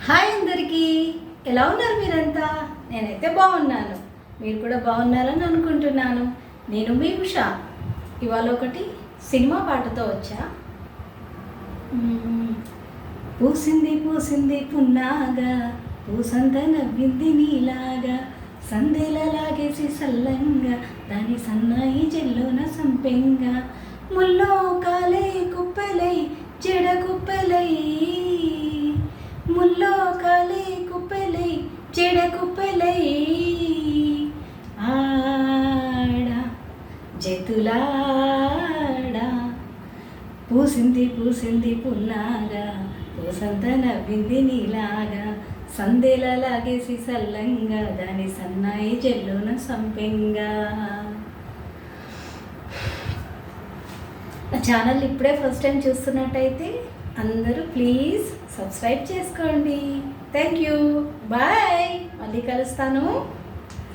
Hi అందరికీ, ఎలా ఉన్నారు మీరంతా? నేనైతే బాగున్నాను. మీరు కూడా బాగున్నారని అనుకుంటున్నాను. నేను మీ ఉషా. ఇవాళ ఒకటి సినిమా పాటతో వచ్చా. పూసింది పూసింది పున్నాగా, పూసంత నవ్వింది నీలాగా, సందేలా లాగేసి సల్లంగా, దాని సన్నాయి జల్లోన సంపెంగా, ముల్లో కాలే కుప్పలై జడ కుప్పలై, ముల్లో కాలే కుప్పలై జడ కుప్పలై, ఆడ జతులాడా, పూసింది పూసింది పున్నాగా, పూసంత నవ్వింది నీలాగా, సందేలా లాగేసి సల్లంగా, దాని సన్నాయి జల్లున సంపెంగా. నా ఛానల్ ఇప్పుడే ఫస్ట్ టైం చూస్తున్నట్టయితే అందరూ ప్లీజ్ సబ్స్క్రైబ్ చేసుకోండి. Thank you, bye. మళ్ళీ కలుస్తాను.